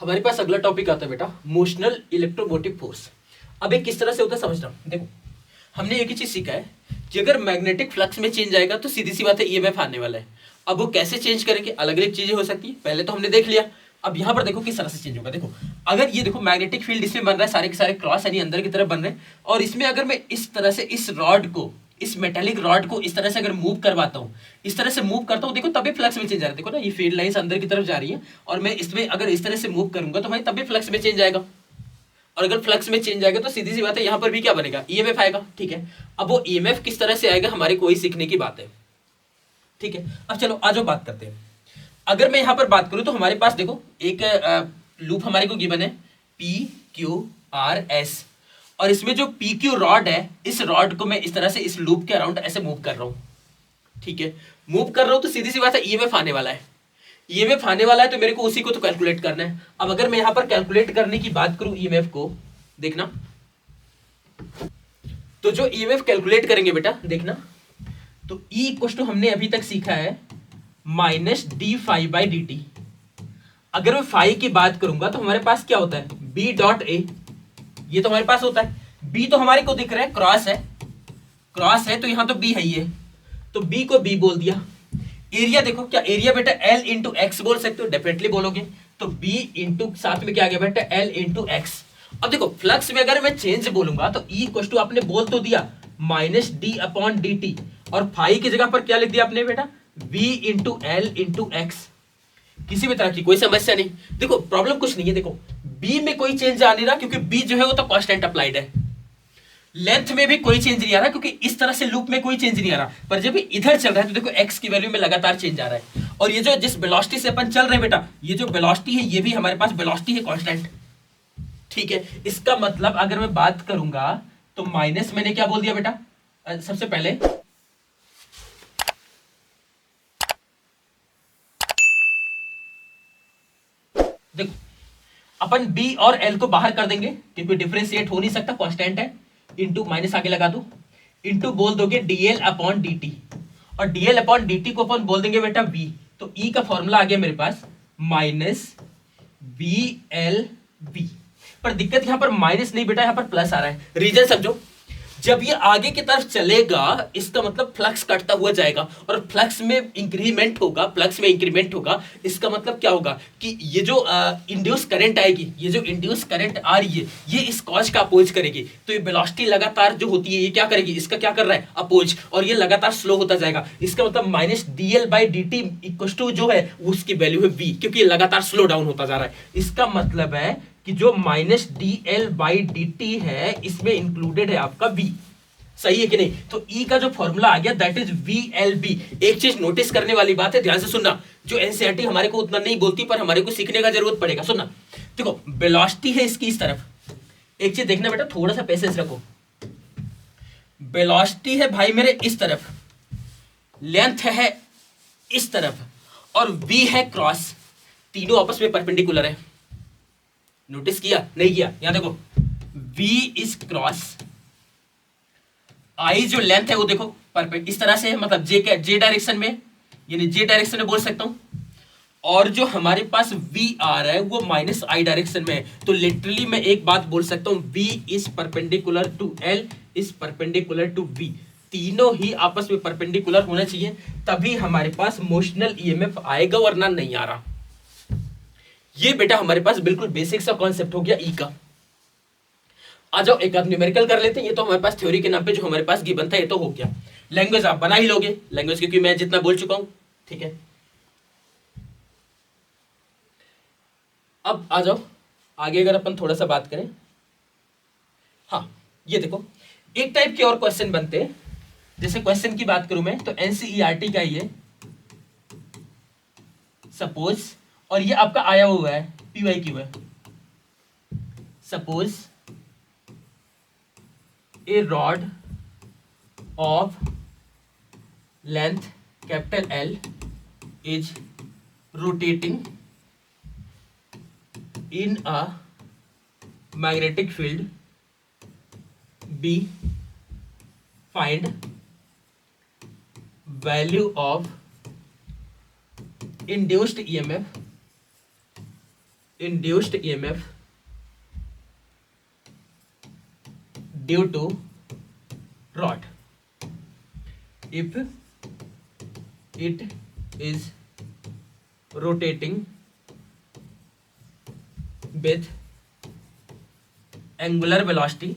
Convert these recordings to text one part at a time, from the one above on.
हमारे पास अगला टॉपिक आता है बेटा, मोशनल इलेक्ट्रोमोटिव फोर्स। अब ये किस तरह से होता है समझना। देखो, हमने एक ही चीज सीखा है कि अगर मैग्नेटिक फ्लक्स में चेंज आएगा तो सीधी सी बात है ईएमएफ आने वाला है। अब वो कैसे चेंज करेंगे, अलग अलग चीजें हो सकती है, पहले तो हमने देख लिया। अब यहाँ पर देखो किस तरह से चेंज होगा। देखो, अगर ये देखो मैग्नेटिक फील्ड इसमें बन रहा है, सारे के सारे क्रॉस यानी अंदर की तरफ बन रहे हैं, और इसमें अगर मैं इस तरह से इस रॉड को, इस मेटेलिक रॉड को इस तरह से अगर मूव करवाता हूँ, इस तरह से मूव करता हूँ, देखो तभी फ्लक्स में चेंज आ रहा है। देखो ना, ये फील्ड लाइंस अंदर की तरफ जा रही है, और मैं इसमें अगर इस तरह से मूव करूंगा तो भाई तभी फ्लक्स में चेंज आएगा। और अगर फ्लक्स में चेंज आएगा तो सीधी सी बात है यहाँ पर भी क्या बनेगा, ईएमएफ आएगा। ठीक है, अब वो ईएमएफ किस तरह से आएगा हमारे को ही सीखने की बात है। ठीक है, अब चलो आ जाओ बात करते हैं। अगर मैं यहाँ पर बात करूं तो हमारे पास देखो एक लूप हमारे को गिवन है पी क्यू आर एस, और इसमें जो पी क्यू रॉड है, इस रॉड को मैं इस तरह से इस लूप के अराउंड ऐसे मूव कर रहा हूं। ठीक है, मूव कर रहा हूं तो सीधी सी बात है ईएमएफ आने वाला है। ईएमएफ आने वाला है तो मेरे को उसी को तो कैलकुलेट करना है। अब अगर मैं यहां पर कैलकुलेट करने की बात करूं ईएमएफ को, देखना, तो जो ईएमएफ कैलकुलेट करेंगे बेटा देखना, तो ई इक्वल टू हमने अभी तक सीखा है minus D phi by D t. अगर मैं फाई की बात करूंगा तो हमारे पास क्या होता है, बी डॉट ए, ये तो हमारे पास होता है। बी तो हमारे को दिख रहा है, क्रॉस है, क्रॉस है तो यहां तो बी है ये, तो बी को बी बोल दिया। एरिया देखो, क्या एरिया बेटा एल इंटू एक्स बोल सकते हो, डेफिनेटली बोलोगे, तो बी इंटू साथ में क्या आ गया बेटा एल इंटू एक्स। अब देखो फ्लक्स में अगर मैं चेंज बोलूंगा तो ई इक्वल टू आपने बोल तो दिया minus d upon D t, और फाई की जगह पर क्या लिख दिया आपने बेटा, v into l into x. किसी भी तरह की कोई समस्या नहीं। देखो प्रॉब्लम कुछ नहीं है, देखो बी में कोई चेंज आ नहीं रहा क्योंकि बी जो है वो तो कांस्टेंट अप्लाइड है। लेंथ में भी कोई चेंज नहीं आ रहा क्योंकि इस तरह से लूप में कोई चेंज नहीं आ रहा, पर जब इधर चल रहा है तो देखो एक्स की वैल्यू में लगातार चेंज आ रहा है। और ये जो जिस वेलोसिटी से अपन चल रहे हैं बेटा, ये जो वेलोसिटी है ये भी हमारे पास वेलोसिटी है कांस्टेंट। ठीक है, इसका मतलब अगर मैं बात करूंगा तो माइनस, मैंने क्या बोल दिया बेटा, सबसे पहले देखो अपन बी और एल को बाहर कर देंगे क्योंकि डिफरेंशिएट हो नहीं सकता, कांस्टेंट है, इंटू माइनस आगे लगा दो, इंटू बोल दोगे डीएल अपॉन डी, और डीएल अपॉन डी को अपन बोल देंगे बेटा वी, तो ई का फॉर्मूला आ गया मेरे पास माइनस वी एल वी। पर दिक्कत यहां पर माइनस नहीं बेटा, यहां पर प्लस आ रहा है। रीजन समझो, जब ये आगे की तरफ चलेगा इसका मतलब फ्लक्स कटता हुआ जाएगा, और फ्लक्स में इंक्रीमेंट होगा, फ्लक्स में इंक्रीमेंट होगा, इसका मतलब क्या होगा कि ये जो इंड्यूस करंट आएगी, ये जो इंड्यूस करंट आ रही है ये इस कॉज का अपोज करेगी, तो ये वेलोसिटी लगातार जो होती है ये क्या करेगी, इसका क्या कर रहा है, अपोज, और ये लगातार स्लो होता जाएगा। इसका मतलब minus d l by D T equal to जो है उसकी वैल्यू है वी, क्योंकि ये लगातार स्लो डाउन होता जा रहा है। इसका मतलब है कि जो minus d l by D T है इसमें इंक्लूडेड है आपका v। सही है कि नहीं, तो E का जो फॉर्मूला आ गया that is v l b. एक चीज नोटिस करने वाली बात है, ध्यान से सुनना, जो एनसीईआरटी हमारे को उतना नहीं बोलती पर हमारे को सीखने का जरूरत पड़ेगा। सुनना, देखो वेलोसिटी है इसकी इस तरफ, एक चीज देखना बेटा, थोड़ा सा पेशेंस रखो। वेलोसिटी है भाई मेरे इस तरफ, लेंथ है इस तरफ, और v है क्रॉस, तीनों आपस में परपेंडिकुलर है। नोटिस किया नहीं किया, यहां देखो v इज क्रॉस, आई जो लेंथ है वो देखो परपेंडिकुलर इस तरह से है, मतलब जे डायरेक्शन में, यानी जे डायरेक्शन में बोल सकता हूं, और जो हमारे पास v आ रहा है वो माइनस आई डायरेक्शन में है। तो लिटरली मैं एक बात बोल सकता हूं, v is perpendicular to l is perpendicular to v, तीनों ही आपस में परपेंडिकुलर होना चाहिए तभी हमारे पास मोशनल ईएमएफ आएगा, वरना नहीं आ रहा। ये बेटा हमारे पास बिल्कुल बेसिक सा कॉन्सेप्ट हो गया ई का। आ जाओ एक आध न्यूमेरिकल कर लेते हैं, ये तो हमारे पास थ्योरी के नाम पे जो हमारे पास गिवन था ये तो हो गया। लैंग्वेज आप बना ही लोगे, लैंग्वेज क्योंकि मैं जितना बोल चुका हूं। ठीक है, अब आ जाओ आगे अगर अपन थोड़ा सा बात करें। हाँ, ये देखो एक टाइप के और क्वेश्चन बनते हैं, जैसे क्वेश्चन की बात करूं मैं तो एनसीईआरटी का ये सपोज, और ये आपका आया हुआ है पीवाई क्यू है, suppose a rod of length capital L is rotating in a magnetic field B, find value of induced EMF induced EMF due to rod if it is rotating with angular velocity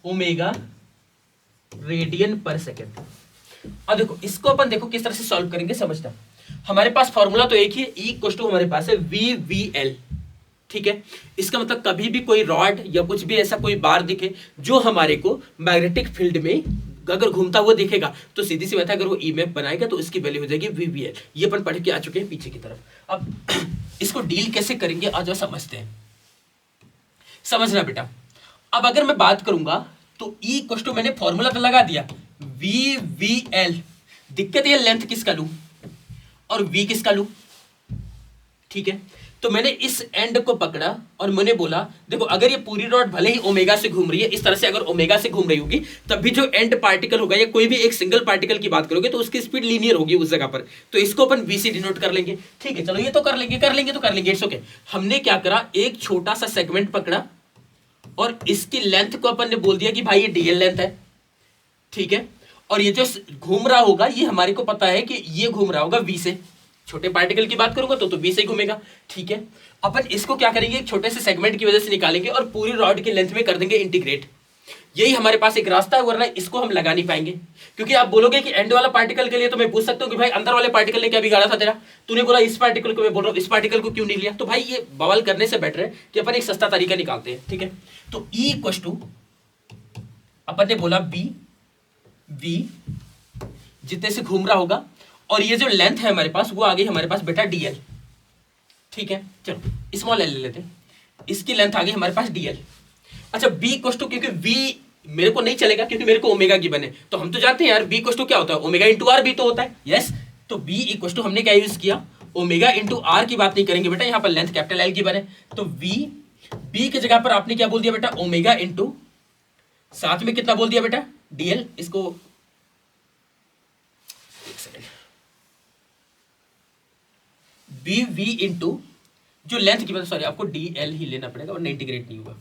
omega radian पर second. अब देखो इसको अपन देखो किस तरह से solve करेंगे, समझना। हमारे पास फॉर्मूला तो एक ही है, ई इक्वल टू हमारे पास है वी वी एल, ठीक है। इसका मतलब कभी भी कोई रॉड या कुछ भी ऐसा कोई बार दिखे जो हमारे को मैग्नेटिक फील्ड में अगर घूमता हुआ दिखेगा तो सीधी सी बात है, अगर वो ईएमएफ बनाएगा तो इसकी वैल्यू हो जाएगी वीवीएल। ये अपन पढ़ के आ चुके हैं पीछे की तरफ। अब इसको डील कैसे करेंगे आज समझते हैं, समझना बेटा। अब अगर मैं बात करूंगा तो ई इक्वल टू मैंने फॉर्मूला तो लगा दिया वी वी एल। दिक्कत ये लेंथ किसका लूं और वी किसका लूं, ठीक है। तो मैंने इस एंड को पकड़ा और मैंने बोला देखो अगर ये पूरी रॉड भले ही ओमेगा से घूम रही है, इस तरह से अगर ओमेगा से घूम रही होगी तब भी जो एंड पार्टिकल होगा या कोई भी एक सिंगल पार्टिकल की बात करोगे तो उसकी स्पीड लीनियर होगी उस जगह पर, तो इसको अपन वी से डिनोट कर लेंगे, ठीक है। चलो ये तो कर लेंगे तो कर लेंगे, इट्स ओके। हमने क्या करा, एक छोटा सा सेगमेंट पकड़ा और इसकी लेंथ को अपन ने बोल दिया कि भाई ये डीएल लेंथ है, ठीक है। और ये जो घूम रहा होगा ये हमारे को पता है कि ये घूम रहा होगा वी से, छोटे पार्टिकल की बात करूंगा तो वी से घूमेगा, ठीक है। अपन इसको क्या करेंगे, एक छोटे से सेगमेंट की वजह से निकालेंगे और पूरी रॉड की लेंथ में कर देंगे इंटीग्रेट। यही हमारे पास एक रास्ता है, वरना इसको हम लगा नहीं पाएंगे। क्योंकि आप बोलोगे कि एंड वाला पार्टिकल के लिए तो मैं पूछ सकता हूं कि भाई अंदर वाले पार्टिकल ने क्या बिगाड़ा था तेरा, तूने बोला इस पार्टिकल को, मैं बोल रहा हूं इस पार्टिकल को क्यों नहीं लिया। तो भाई ये बवाल करने से बेटर है कि अपन एक सस्ता तरीका निकालते हैं, ठीक है। तो ई इक्वल टू अपन ने बोला बी वी जितने से घूम रहा होगा और ये जो लेंथ है हमारे पास वो आ गई हमारे पास बेटा डीएल, ठीक है। चलो स्मॉल एल ले लेते हैं, इसकी लेंथ आ गई हमारे पास डीएल। अच्छा बी इक्वल टू, क्योंकि वी मेरे को नहीं चलेगा क्योंकि मेरे को ओमेगा की बने, तो हम तो जानते हैं यार बी इक्वल टू क्या होता है, ओमेगा इंटू आर भी तो होता है, यस। तो बी इक्वल टू हमने क्या यूज किया, ओमेगा इंटू आर की बात नहीं करेंगे बेटा, यहां पर लेंथ कैपिटल एल की बने, तो वी बी की जगह पर आपने क्या बोल दिया बेटा, ओमेगा इंटू साथ में कितना बोल दिया बेटा डीएल। इसको बी वी इंटू जो लेंथ की, सॉरी आपको डी एल ही लेना पड़ेगा और इंटीग्रेट नहीं होगा,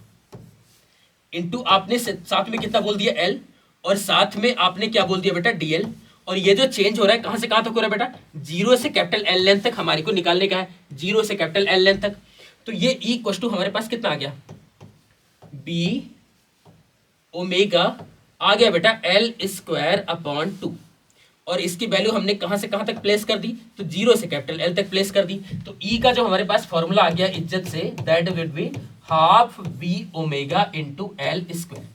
इंटू आपने साथ में कितना बोल दिया एल और साथ में आपने क्या बोल दिया बेटा डीएल। और ये जो चेंज हो रहा है कहां से कहां तक हो रहा है बेटा, जीरो से कैपिटल एल लेंथ तक हमारे को निकालने का है, जीरो से कैपिटल एल लेंथ तक। तो ये ई इक्वल टू हमारे पास कितना आ गया, बी ओमेगा आ गया बेटा एल स्क्वायर अपॉन 2 और इसकी वैल्यू हमने कहां से कहां तक प्लेस कर दी, तो जीरो से कैपिटल एल तक प्लेस कर दी। तो ई का जो हमारे पास फॉर्मूला आ गया इज्जत से, that will be half b omega into l square.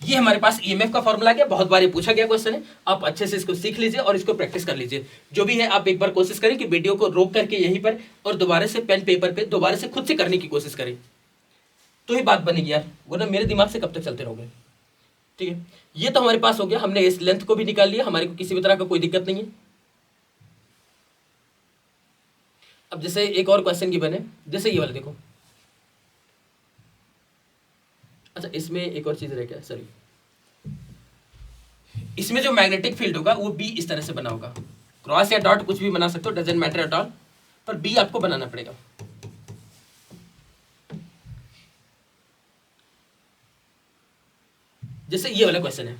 ये हमारे पास ईएमएफ का फॉर्मूला आ गया, बहुत बार ये पूछा गया क्वेश्चन है, आप अच्छे से इसको सीख लीजिए और इसको प्रैक्टिस कर लीजिए। जो भी है आप एक बार कोशिश करें कि वीडियो को रोक करके यहीं पर और दोबारा से पेन पेपर पे दोबारा से खुद से करने की कोशिश करें, तो ही बात बनेगी यार, वरना मेरे दिमाग से कब तक चलते रहोगे, ठीक है। ये तो हमारे पास हो गया, हमने इस लेंथ को भी निकाल लिया, हमारे को किसी भी तरह का कोई दिक्कत नहीं है। अब जैसे एक और क्वेश्चन की बने, जैसे ये वाला देखो, अच्छा इसमें एक और चीज रह गया, सॉरी, इसमें जो मैग्नेटिक फील्ड होगा वो बी इस तरह से बना होगा, क्रॉस या डॉट कुछ भी बना सकते हो, डजंट मैटर एट ऑल, पर बी आपको बनाना पड़ेगा। जैसे ये वाला क्वेश्चन है,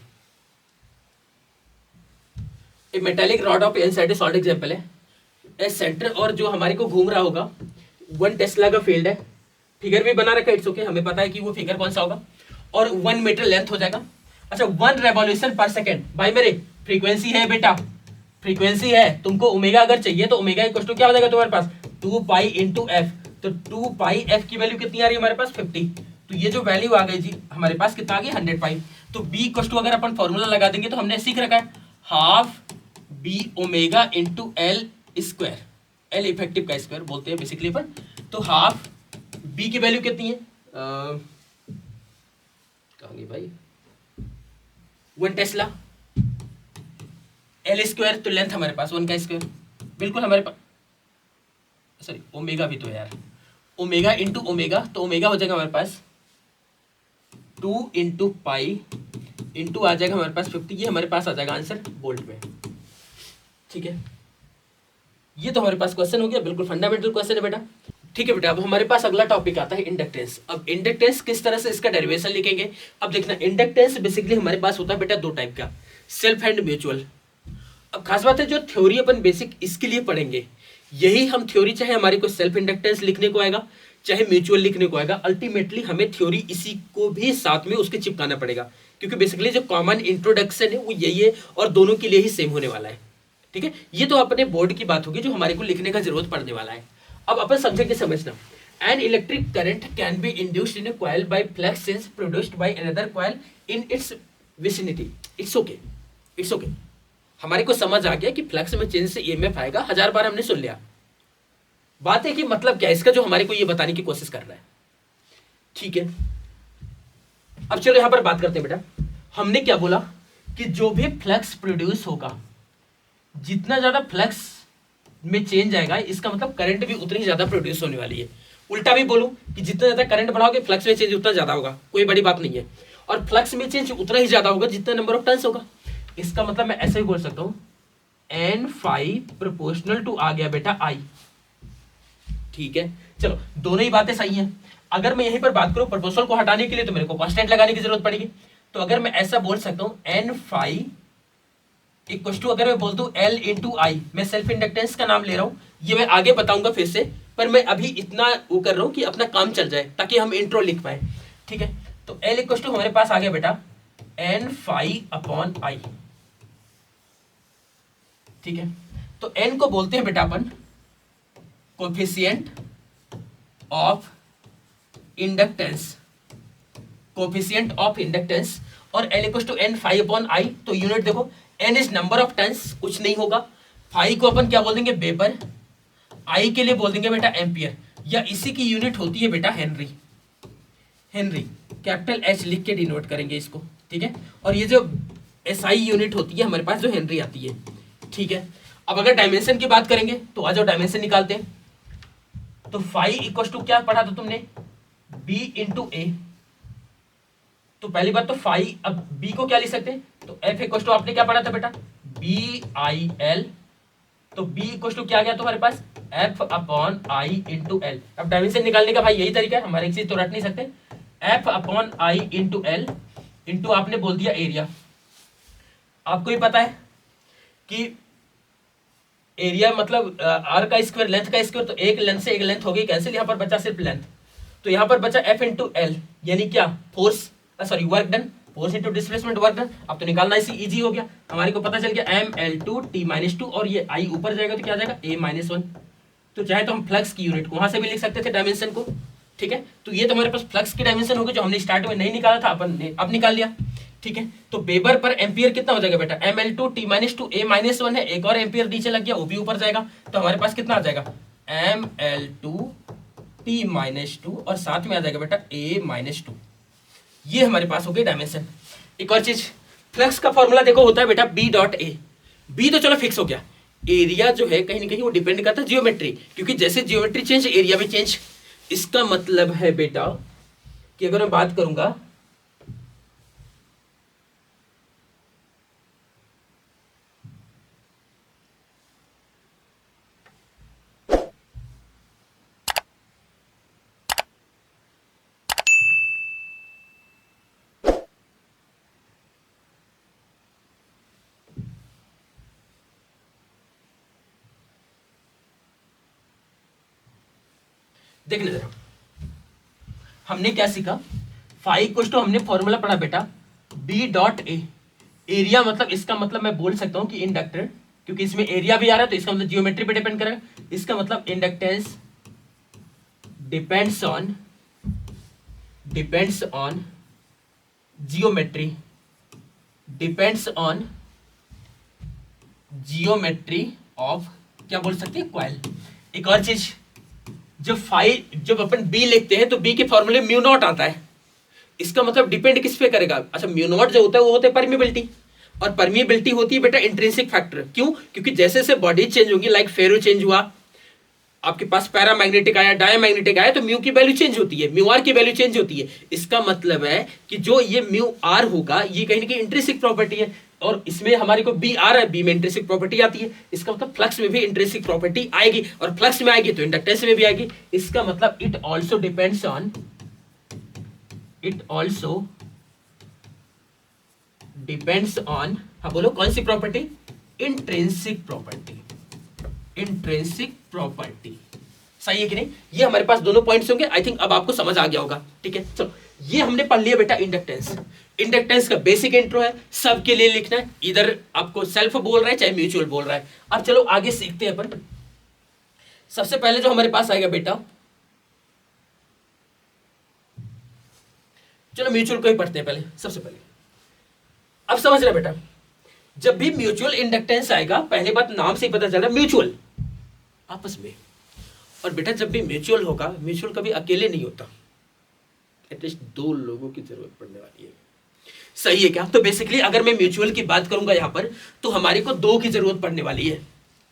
एक metallic rod of an side salt example है, ए सेंटर और जो हमारे को घूम रहा होगा 1 टेस्ला का फील्ड है, फिगर भी बना रखा है, इट्स ओके, हमें पता है कि वो फिगर कौन सा होगा, और 1 मीटर लेंथ हो जाएगा। अच्छा 1 रेवोल्यूशन पर सेकंड, भाई मेरे फ्रीक्वेंसी है बेटा, फ्रीक्वेंसी है, तुमको ओमेगा अगर चाहिए तो ओमेगा इक्वल टू क्या हो जाएगा तुम्हारे पास 2 पाई इंटू एफ, तो 2 पाई एफ की वैल्यू कितनी आ रही है हमारे पास 50, तो ये जो वैल्यू आ गई जी हमारे पास कितना आ गया 100 पाई। तो बी इक्वल टू अगर अपन फॉर्मूला लगा देंगे तो हमने सीख रखा है half b omega into l square, l effective का स्क्वायर बोलते हैं बेसिकली अपन, तो हाफ बी की वैल्यू कितनी है कहोगे भाई 1 टेस्ला, एल स्क्वायर तो लेंथ हमारे पास 1 का स्क्वायर, बिल्कुल हमारे पास, सॉरी ओमेगा भी तो है यार, ओमेगा इंटू ओमेगा, तो ओमेगा हो जाएगा हमारे पास 2 इंटू पाई इंटू आ जाएगा हमारे पास 50, ये हमारे पास आ जाएगा आंसर वोल्ट में, ठीक है। ये तो हमारे पास क्वेश्चन हो गया, बिल्कुल फंडामेंटल क्वेश्चन है बेटा। ठीक है बेटा, अब हमारे पास अगला टॉपिक आता है इंडक्टेंस। अब इंडक्टेंस किस तरह से इसका डेरिवेशन लिखेंगे। अब देखना, इंडक्टेंस बेसिकली हमारे पास होता है बेटा दो टाइप का, सेल्फ एंड म्यूचुअल। अब खास बात है जो थ्योरी अपन बेसिक इसके लिए पढ़ेंगे, यही हम थ्योरी चाहे हमारे को सेल्फ इंडक्टेंस लिखने को आएगा चाहे म्यूचुअल लिखने को आएगा, अल्टीमेटली हमें थ्योरी इसी को भी साथ में उसके चिपकाना पड़ेगा, क्योंकि बेसिकली जो कॉमन इंट्रोडक्शन है वो यही है और दोनों के लिए ही सेम होने वाला है। ठीक है, ये तो अपने बोर्ड की बात होगी जो हमारे को लिखने का जरूरत पड़ने वाला है। अब अपन समझेंगे, समझना, an electric current can be induced in a coil by flux since produced by another coil in its vicinity. It's okay, it's okay, हमारे को समझ आ गया कि फ्लक्स में चेंज से ईएमएफ आएगा, 1000 बार हमने सुन लिया। बात है कि मतलब क्या है इसका, जो हमारे को ये बताने की कोशिश कर रहा है। ठीक है, अब चलो यहां पर बात करते हैं बेटा। हमने क्या बोला कि जो भी फ्लक्स प्रोड्यूस होगा, जितना ज्यादा फ्लक्स में चेंज आएगा इसका मतलब करंट भी उतनी ही ज्यादा प्रोड्यूस होने वाली है। उल्टा भी बोलूं कि जितना ज्यादा करंट बढ़ाओगे फ्लक्स में चेंज उतना ज्यादा होगा, कोई बड़ी बात नहीं है। और फ्लक्स में चेंज उतना ही ज्यादा होगा जितना नंबर ऑफ टर्न्स होगा। इसका मतलब मैं ऐसे ही बोल सकता हूं, एन फाई प्रोपोर्शनल टू आ गया बेटा आई। ठीक है, चलो दोनों ही बातें सही हैं। अगर मैं यहीं पर बात करूं प्रोपोर्शनल को हटाने के लिए तो मेरे को कांस्टेंट लगाने की जरूरत पड़ेगी। तो अगर मैं ऐसा बोल सकता हूं एन फाई इक्वल टू, अगर मैं बोल दूं एल इंटू आई, मैं सेल्फ इंडक्टेंस का नाम ले रहा हूं, ये मैं आगे बताऊंगा फिर से, पर मैं अभी इतना वो कर रहा हूं कि अपना काम चल जाए ताकि हम इंट्रो लिख पाए। ठीक है, तो एल इक्वल टू हमारे पास आ गया बेटा एन फाई अपॉन आई। ठीक है, तो एन को बोलते हैं बेटा अपन coefficient of inductance, coefficient of inductance, और L equal to N phi upon I. तो यूनिट देखो, N is number of turns, कुछ नहीं होगा। फाई को अपन क्या बोल देंगे, वेबर, आई के लिए बोल देंगे बेटा एम्पियर, या इसी की यूनिट होती है बेटा हेनरी। हेनरी कैपिटल एच लिख के डिनोट करेंगे इसको। ठीक है, और ये जो एसआई यूनिट होती है हमारे पास जो हेनरी आती है। ठीक है, अब अगर डायमेंशन की बात करेंगे तो आ जाओ डायमेंशन निकालते हैं। तो फाई इक्वल टू क्या पढ़ा था तुमने, बी इंटू ए। तो पहली बात तो फाई, अब बी को क्या लिख सकते हैं, तो एफ इक्वल टू आपने क्या पढ़ा था बेटा, बी आई एल। तो बी इक्वल टू क्या गया तुम्हारे पास, F upon I into L. अब डायमेंशन निकालने का भाई यही तरीका है, हमारे एक चीज तो रट नहीं सकते। F upon I into l into आपने बोल दिया एरिया। आपको ही पता है कि एरिया मतलब आर का स्क्वायर लेंथ का स्क्वायर, तो एक लेंथ से एक लेंथ हो गई कैंसिल, यहां पर बचा सिर्फ लेंथ। तो यहां पर बचा एफ इंटू एल, यानी क्या, force, sorry work done, force into displacement work done. अब तो निकालना इसी इजी हो गया, हमारे को पता चल गया M L two T minus two, और ये आई ऊपर जाएगा तो क्या आ जाएगा ए माइनस वन। तो चाहे तो हम फ्लक्स की यूनिट को वहां से भी लिख सकते थे डायमेंशन को। ठीक है, तो ये तो हमारे पास फ्लक्स की डायमेंशन होगी जो हमने स्टार्ट में नहीं निकाला था, अपन ने अब निकाल लिया। ठीक है, तो वेबर पर एम्पियर कितना हो जाएगा बेटा, M L two T minus two A minus one है, एक और एम्पियर नीचे लग गया वो भी ऊपर जाएगा, तो हमारे पास कितना आ जाएगा, M L two T minus two, और साथ में आ जाएगा बेटा ए माइनस टू। ये हमारे पास हो गई डायमेंशन। एक और चीज, फ्लक्स का फॉर्मूला देखो होता है बेटा बी डॉट ए। बी तो चलो फिक्स हो गया, एरिया जो है कहीं ना कहीं वो डिपेंड करता है जियोमेट्री, क्योंकि जैसे जियोमेट्री चेंज एरिया भी चेंज। इसका मतलब है बेटा कि अगर मैं बात करूंगा देखने जरा, हमने क्या सीखा, फाइव कुछ तो हमने फॉर्मूला पढ़ा बेटा बी डॉट ए। एरिया मतलब, इसका मतलब मैं बोल सकता हूं कि इंडक्टर, क्योंकि इसमें एरिया भी आ रहा है तो इसका मतलब जियोमेट्री पे डिपेंड करेगा। इसका मतलब inductance depends on geometry, depends on geometry of, क्या बोल सकते हैं, कॉइल। एक और चीज, जब अपन बी लिखते हैं तो बी के फॉर्मूले म्यू नॉट आता है। इसका मतलब डिपेंड किस पे करेगा, अच्छा म्यू नॉट जो होता है वो होता है परमिबिलिटी, और परमिबिलिटी होती है बेटा इंट्रिंसिक फैक्टर। क्यों, क्योंकि जैसे जैसे बॉडी चेंज होगी, लाइक फेरो चेंज हुआ, आपके पास पैरामैग्नेटिक आया, डायमैग्नेटिक आया, तो म्यू की वैल्यू चेंज होती है, म्यू आर की वैल्यू चेंज होती है। इसका मतलब है कि जो ये म्यू आर होगा ये कहीं ना कहीं इंट्रिंसिक प्रॉपर्टी है, और इसमें हमारे को बी आ रहा है, बी में इंट्रिंसिक प्रॉपर्टी आती है, इसका मतलब फ्लक्स में भी इंट्रिंसिक प्रॉपर्टी आएगी, और फ्लक्स में आएगी तो इंडक्टेंस में भी आएगी। इसका मतलब it also depends on, it also depends on, हाँ बोलो कौन सी property, intrinsic property, intrinsic property. सही है कि नहीं? ये हमारे पास दोनों पॉइंट्स होंगे। आई थिंक अब आपको समझ आ गया होगा। ठीक है, चलो ये हमने पढ़ लिया बेटा इंडक्टेंस। इंडक्टेंस का बेसिक इंट्रो है, सबके लिए लिखना है, इधर आपको सेल्फ बोल रहा है चाहे म्यूचुअल बोल रहा है। अब चलो आगे सीखते हैं अपन। सबसे पहले जो हमारे पास आएगा बेटा, चलो म्यूचुअल को ही पढ़ते हैं पहले, सबसे पहले। अब समझ रहे बेटा, जब भी म्यूचुअल इंडक्टेंस आएगा, पहली बात नाम से ही पता चल रहा है म्यूचुअल, आपस में। और बेटा जब भी म्यूचुअल होगा, म्यूचुअल कभी अकेले नहीं होता, एटलीस्ट दो लोगों की जरूरत पड़ने वाली है। सही है क्या? तो बेसिकली अगर मैं म्यूचुअल की बात करूंगा यहां पर, तो हमारे को दो की जरूरत पड़ने वाली है।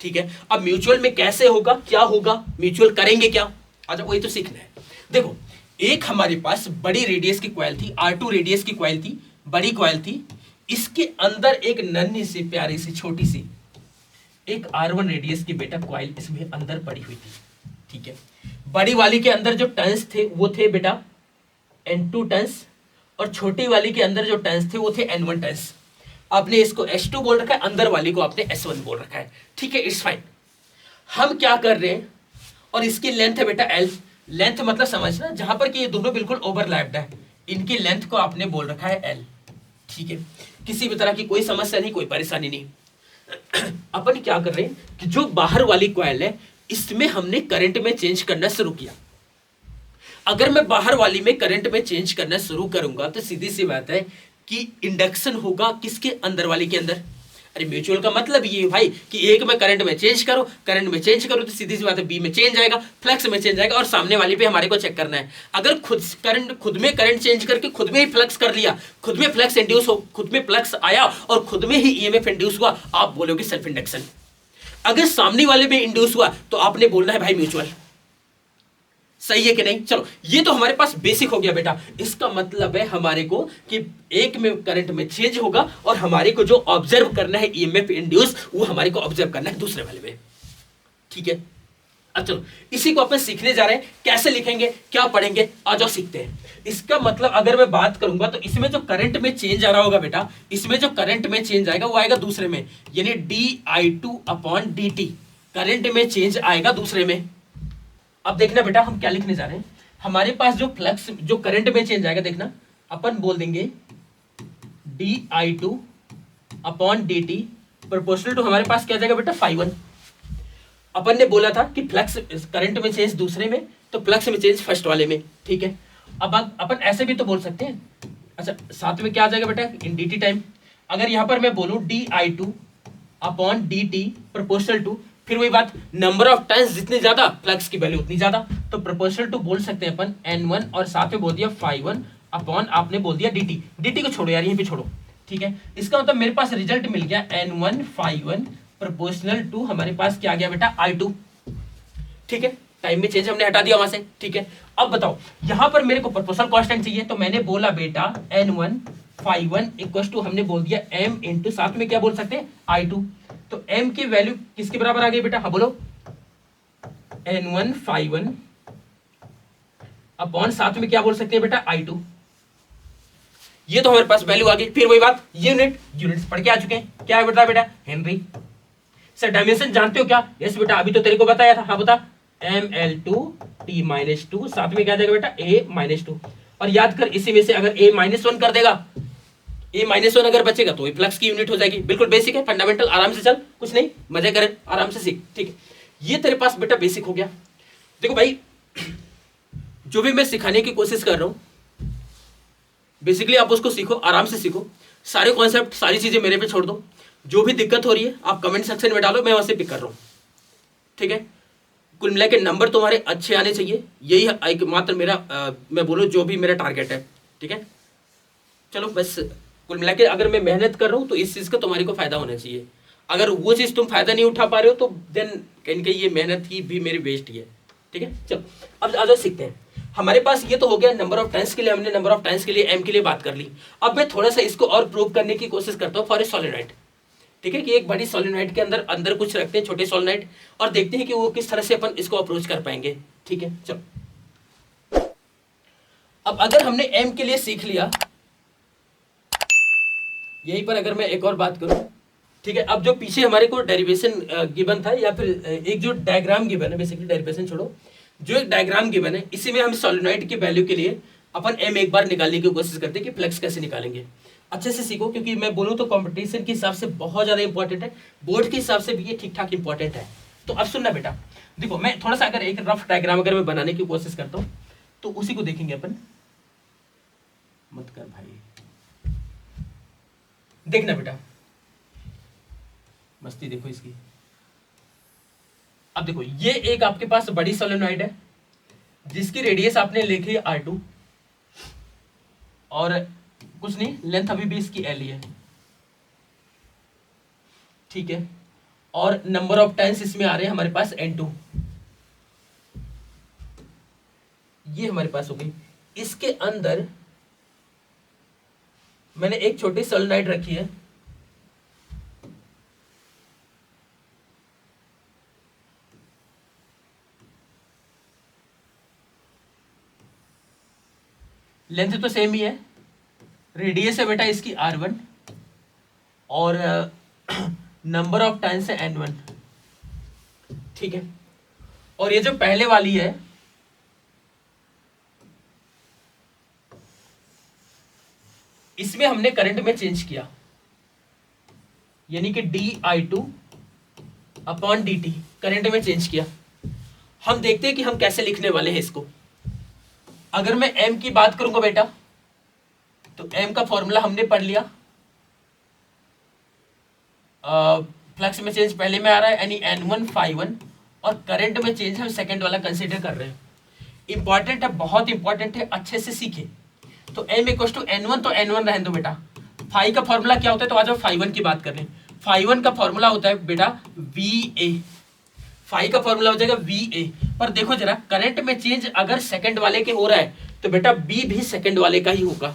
ठीक है, अब म्यूचुअल में कैसे होगा, क्या होगा, म्यूचुअल करेंगे क्या, अच्छा वही तो सीखना है। देखो, एक हमारे पास बड़ी रेडियस की कॉइल थी, R2 रेडियस की कॉइल थी, बड़ी कॉइल थी, इसके अंदर एक नन्ही सी प्यारी सी छोटी सी एक R1 रेडियस की बेटा कॉइल इसमें अंदर पड़ी हुई थी। ठीक है, बड़ी वाली के अंदर जो टर्न्स थे वो थे बेटा N2 टर्न्स, और छोटी वाली के अंदर जो टर्न्स थे वो थे N1 टर्न्स। आपने इसको S2 बोल रखा है, अंदर वाली को आपने S1 बोल रखा है। ठीक है, इट्स फाइन। हम क्या कर रहे हैं, और इसकी लेंथ है बेटा L। लेंथ मतलब समझना, जहां पर कि ये दोनों बिल्कुल ओवरलैप्ड है, इनकी लेंथ को आपने बोल रखा है L। ठीक है, किसी भी तरह की कोई समस्या नहीं, कोई परेशानी नहीं। अपन क्या कर रहे हैं कि जो बाहर वाली कॉइल है, इसमें हमने करंट में चेंज करना शुरू किया। अगर मैं बाहर वाली में करंट में चेंज करना शुरू करूंगा तो सीधी सी बात है कि इंडक्शन होगा किसके अंदर वाली के अंदर। अरे म्यूचुअल का मतलब ये है भाई कि एक में करंट में चेंज करो, करंट में चेंज करो तो सीधी सी बात है बी में चेंज आएगा, फ्लक्स में चेंज आएगा, और सामने वाली पे हमारे को चेक करना है। अगर खुद में करंट चेंज करके खुद में ही फ्लक्स कर लिया, खुद में फ्लक्स इंड्यूस हो, खुद में फ्लक्स आया और खुद में ही ईएमएफ इंड्यूस हुआ, आप बोलोगे सेल्फ इंडक्शन। अगर सामने वाले में इंड्यूस हुआ तो आपने बोलना है भाई म्यूचुअल। सही है कि नहीं? चलो ये तो हमारे पास बेसिक हो गया बेटा। इसका मतलब है हमारे को कि एक में करंट में चेंज होगा और हमारे को जो ऑब्जर्व करना है ईएमएफ इंड्यूस, वो हमारे को ऑब्जर्व करना है दूसरे वाले में। ठीक है, अब चलो इसी को अपन सीखने जा रहे हैं। कैसे लिखेंगे, क्या पढ़ेंगे, आ जाओ सीखते हैं। इसका मतलब अगर मैं बात करूंगा तो इसमें जो करंट में चेंज आ रहा होगा बेटा, इसमें जो करंट में चेंज आएगा वो आएगा दूसरे में, यानी di2/dt करंट में चेंज आएगा दूसरे में। अब देखना बेटा हम क्या लिखने जा रहे हैं। हमारे पास जो फ्लक्स, जो करंट में चेंज आएगा, देखना अपन बोल देंगे di2/dt प्रोपोर्शनल टू हमारे पास क्या जाएगा बेटा phi1। अपन ने बोला था कि फ्लक्स करंट में चेंज दूसरे में, तो फ्लक्स में चेंज फर्स्ट वाले में। ठीक है, अब अपन ऐसे भी तो बोल सकते हैं। अच्छा, साथ में क्या आ जाएगा बेटा इन dt टाइम। अगर यहां पर मैं बोलूं di2/dt प्रोपोर्शनल टू, फिर वही बात, नंबर ऑफ टर्न्स जितनी ज्यादा फ्लक्स की वैल्यू उतनी ज्यादा, तो प्रोपोर्शनल टू बोल सकते हैं अपन n1, और साथ में बोल दिया phi1 अपॉन आपने बोल दिया dt। dt को छोड़ो यार, यहीं पे छोड़ो। ठीक है, इसका मतलब मेरे पास रिजल्ट मिल गया n1 phi1 प्रोपोर्शनल टू हमारे पास क्या आ गया बेटा i2। ठीक है, टाइम में चेंज हमने हटा दिया वहां से। ठीक है, अब बताओ यहां पर मेरे को प्रोपोर्शनल कांस्टेंट चाहिए, तो मैंने बोला बेटा n1 phi1 इक्वल टू हमने बोल दिया m इंटू साथ में क्या बोल सकते हैं i2। तो m की वैल्यू किसके बराबर आ गई बेटा, हाँ बोलो n1 phi1 अपॉन साथ में क्या बोल सकते हैं बेटा i2। ये तो हमारे पास वैल्यू आ गई। फिर वही बात, यूनिट्स पढ़ के आ चुके हैं, क्या है बेटा हेनरी। सर डायमेंशन जानते हो क्या? यस बेटा, अभी तो तेरे को बताया था। हाँ बता, ml2t-2 साथ में क्या आ जाएगा बेटा a-2। और याद कर, इसी में से अगर a-1 कर देगा, a-1 अगर बचेगा तो फ्लक्स की यूनिट हो जाएगी। बिल्कुल बेसिक है, फंडामेंटल, आराम से चल, कुछ नहीं, मजे करें, आराम से सीख। ठीक है, ये तेरे पास बेटा बेसिक हो गया। देखो भाई, जो भी मैं सिखाने की कोशिश कर रहा हूं, बेसिकली आप उसको सीखो, आराम से सीखो, सारे कॉन्सेप्ट, सारी चीजें मेरे पे छोड़ दो। जो भी दिक्कत हो रही है आप कमेंट सेक्शन में डालो, मैं वहां से पिक कर रहा हूं। ठीक है, कुल मिला के नंबर तुम्हारे अच्छे आने चाहिए, यही एक मात्र मेरा मैं बोलूं जो भी मेरा टारगेट है। ठीक है, चलो बस कुल मिला के अगर मैं मेहनत कर रहा हूं तो इस चीज का तुम्हारे को फायदा होना चाहिए। अगर वो चीज तुम फायदा नहीं उठा पा रहे हो तो देन कहीं ये मेहनत ही भी मेरी वेस्ट ही है। ठीक है, चलो अब आ जाओ सीखते हैं। हमारे पास ये तो हो गया नंबर ऑफ टर्न्स के लिए, हमने नंबर ऑफ टर्न्स के लिए एम के लिए बात कर ली। अब मैं थोड़ा सा इसको और प्रूव करने की कोशिश करता हूँ फॉर ए सोलेनॉइड। ठीक है, कि एक बड़ी सोलेनॉइड के अंदर अंदर कुछ रखते हैं छोटे सोलेनॉइड, और देखते हैं कि वो किस तरह से अपन इसको अप्रोच कर पाएंगे। ठीक है, चलो अब अगर हमने एम के लिए सीख लिया, यहीं पर अगर मैं एक और बात करूं, ठीक है, अब जो पीछे हमारे को डेरिवेशन गिवन था, या फिर एक जो डायग्राम गिवन है, बेसिकली डेरिवेशन छोड़ो, जो एक डायग्राम गिवन है, इसी में हम सोलेनॉइड की वैल्यू के लिए अपन एम एक बार निकालने की कोशिश करते हैं कि फ्लक्स कैसे निकालेंगे। अच्छे से सीखो, क्योंकि मैं बोलूँ तो कंपटीशन के हिसाब से बहुत ज़्यादा इंपॉर्टेंट है, बोर्ड के हिसाब से भी ये ठीक ठाक इंपॉर्टेंट है। तो अब सुनना बेटा, देखो मैं थोड़ा सा अगर एक रफ डायग्राम अगर मैं बनाने की कोशिश करता हूँ, तो उसी को देखेंगे अपन। मत कर भाई, देखना बेटा, मस्ती देखो इसकी। अब देखो ये एक आपके पास बड़ी सोलेनॉइड है जिसकी रेडियस आपने लिखी है R2, और कुछ नहीं, लेंथ अभी भी इसकी L ही है। ठीक है, और नंबर ऑफ टर्न्स इसमें आ रहे हैं हमारे पास N2, ये हमारे पास हो गई। इसके अंदर मैंने एक छोटी सोलेनॉइड रखी है, लेंथ तो सेम ही है, रेडियस है बेटा इसकी R1, और नंबर ऑफ टर्न्स है N1। ठीक है, और ये जो पहले वाली है, इसमें हमने करंट में चेंज किया, यानी कि di2 अपॉन dt करंट में चेंज किया। हम देखते हैं कि हम कैसे लिखने वाले हैं इसको। अगर मैं m की बात करूंगा बेटा, तो m का फॉर्मूला हमने पढ़ लिया, फ्लक्स में चेंज पहले में आ रहा है, यानी N1 ∅1, और करंट में चेंज हम सेकंड वाला कंसीडर कर रहे हैं। इंपॉर्टेंट है, बहुत इंपॉर्टेंट है, अच्छे से सीखे। तो m इक्वल टू N1, तो N1 रहने दो बेटा। फाई का फॉर्मूला क्या होता है, तो आ जाओ ∅1 की बात कर रहे हैं। ∅1 का फॉर्मूला होता है बेटा VA, फाई का फॉर्मूला हो जाएगा VA। पर देखो जरा, करंट में चेंज अगर सेकंड वाले के हो रहा है, तो बेटा B भी सेकंड वाले का ही होगा,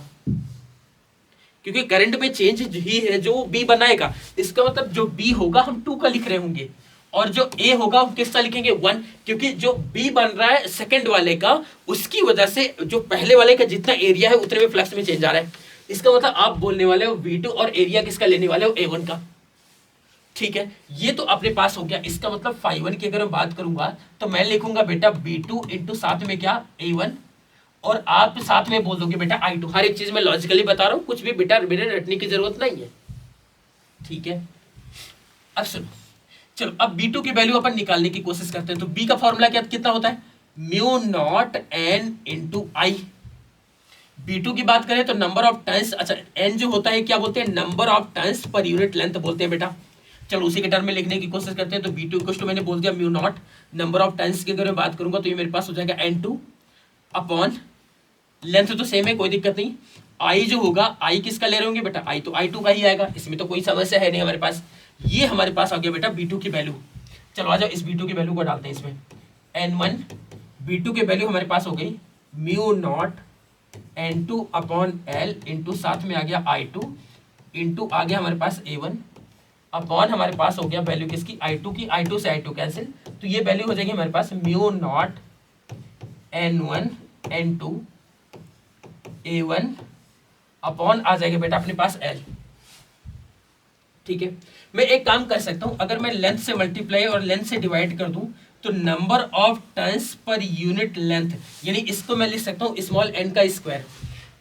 क्योंकि करंट में चेंज ही है जो B बनाएगा। इसका मतलब जो B होगा हम 2 का लिख रहे होंगे, और जो A होगा हम किसका लिखेंगे 1, क्योंकि जो B बन रहा है सेकंड वाले का, उसकी वजह से जो पहले वाले का जितना एरिया है उतने में फ्लक्स में चेंज आ रहा है। इसका मतलब आप बोलने वाले हो V2, और एरिया किसका लेने वाले हो A1 का। ठीक है, ये तो अपने पास हो गया। इसका मतलब ∅1 की अगर मैं बात करूंगा, तो मैं लिखूंगा बेटा B2 इंटू साथ में क्या A1, और आप साथ में बोल दोगे बेटा I2। हर एक चीज में लॉजिकली बता रहा हूं, कुछ भी बेटा मेरे रटने की जरूरत नहीं है। ठीक है, अब सुनो, चलो अब B2 की वैल्यू अपन निकालने की कोशिश करते हैं। तो B का फॉर्मूला क्या कितना होता है, mu naught N into I। B2 की बात करें तो नंबर ऑफ टर्न्स, अच्छा N जो होता है क्या बोलते हैं, number of turns per unit length बोलते हैं बेटा। चलो उसी के टर्म में लिखने की कोशिश करते हैं। तो B2 इक्वल टू मैंने बोल दिया mu naught, number of turns की अगर मैं बात करूंगा तो ये मेरे पास हो जाएगा N2 अपॉन, लेंथ तो सेम है, कोई दिक्कत नहीं। I जो होगा, I किसका ले रहे होंगे बेटा, I तो I2 का ही आएगा, इसमें तो कोई समस्या है नहीं हमारे पास। ये हमारे पास आ गया बेटा B2 की वैल्यू। चलो आ जाओ इस B2 की वैल्यू को डालते हैं इसमें। N1 B2 की वैल्यू हमारे पास हो गई mu naught N2 upon L into साथ में आ गया I2 इंटू आ गया हमारे पास A1 अपॉन हमारे पास हो गया वैल्यू किसकी, I2 की। I2 से I2 कैंसिल, तो ये वैल्यू हो जाएगी हमारे पास mu naught N1 N2 A1 upon आ जाएगा बेटा अपने पास L। ठीक है, मैं एक काम कर सकता हूं, अगर मैं लेंथ से मल्टीप्लाई और लेंथ से डिवाइड कर दूं, तो number of turns per unit length, यानी इसको मैं लिख सकता हूं स्मॉल n का स्क्वायर।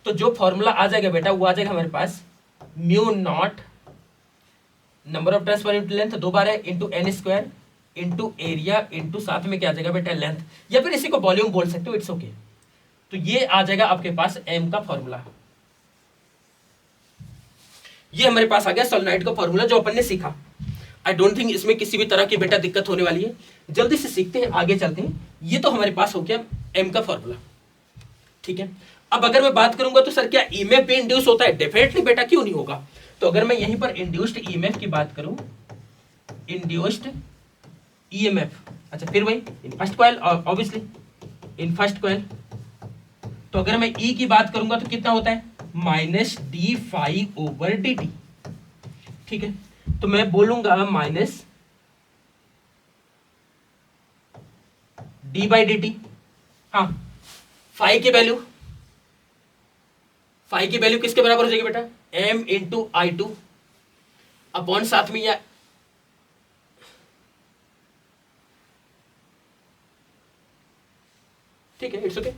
तो जो फॉर्मूला आ जाएगा बेटा वो आ जाएगा हमारे पास mu naught number of turns per unit length 2 बार है into n square into area into साथ में क्या आ जाएगा बेटा लेंथ, या फिर इसी को वॉल्यूम बोल सकते हो, इट्स ओके। तो ये आ जाएगा आपके पास m का फॉर्मूला। ये हमारे पास आ गया सोलेनॉइड का फॉर्मूला जो अपन ने सीखा। आई डोंट थिंक इसमें किसी भी तरह की बेटा दिक्कत होने वाली है। जल्दी से सीखते हैं, आगे चलते हैं। ये तो हमारे पास हो गया m का फॉर्मूला। ठीक है, अब अगर मैं बात करूंगा तो सर क्या ईएमएफ भी इंड्यूस होता है, डेफिनेटली बेटा, क्यों नहीं होगा। तो अगर मैं यहीं पर इंड्यूस्ड ईएमएफ की बात करूं, इंड्यूस्ड ईएमएफ, अच्छा फिर वही in first coil, obviously in first coil तो अगर मैं ई की बात करूंगा तो कितना होता है minus D phi over D t. ठीक है, तो मैं बोलूंगा minus D by D t. हाँ, फाई की वैल्यू किसके बराबर हो जाएगी बेटा, M into I two upon साथ में या ठीक है, इट्स ओके।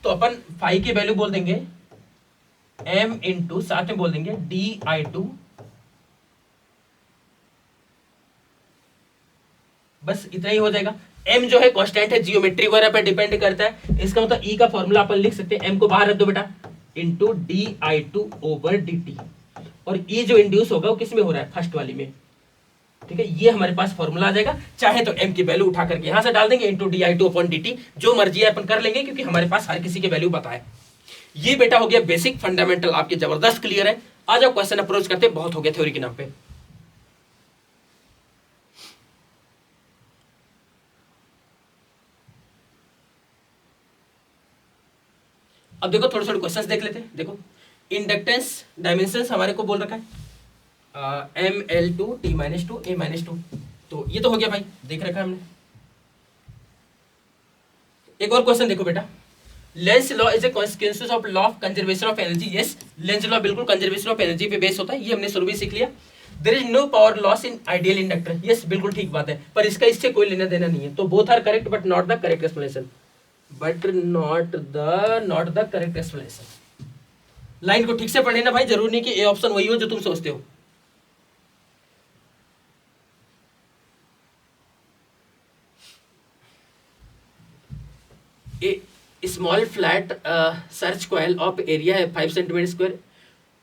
तो अपन फाई की वैल्यू बोल देंगे एम इंटू साथ में बोल देंगे डी आई टू, बस इतना ही हो जाएगा। m जो है कांस्टेंट है, जियोमेट्री वगैरह पे डिपेंड करता है, इसका मतलब e का फॉर्मूला अपन लिख सकते हैं, m को बाहर रख दो बेटा, into D I two over D t, और e जो इंड्यूस होगा वो किस में हो रहा है, फर्स्ट वाली में। ठीक है, ये हमारे पास फॉर्मूला आ जाएगा। चाहे तो m की वैल्यू उठा करके यहां से डाल देंगे into D I two upon D T, जो मर्जी है अपन कर लेंगे, क्योंकि हमारे पास हर किसी की वैल्यू पता है। ये बेटा हो गया बेसिक फंडामेंटल, आपके जबरदस्त क्लियर है। आ जाओ क्वेश्चन अप्रोच करते हैं, बहुत हो गया थ्योरी के नाम पे। अब देखो थोड़े थोड़े क्वेश्चंस देख लेते हैं। देखो इंडक्टेंस डायमेंशंस हमारे को बोल रखा है M L two T minus two A minus two, तो ये तो हो गया भाई, देख रखा है हमने। एक और क्वेश्चन देखो बेटा, Lenz law is a consequence of law of conservation of energy. Yes, Lenz law बिल्कुल कंजर्वेशन ऑफ एनर्जी पे बेस होता है, ये हमने शुरू में सीख लिया। There is no power loss in ideal inductor. Yes, बिल्कुल ठीक बात है, पर इसका इससे कोई लेना देना नहीं है। तो both are correct but not the correct explanation, not the correct explanation. Line को ठीक से पढ़े ना भाई, जरूरी नहीं कि ए ऑप्शन वही हो जो तुम सोचते हो। A small flat search coil of area है 5 centimetre square,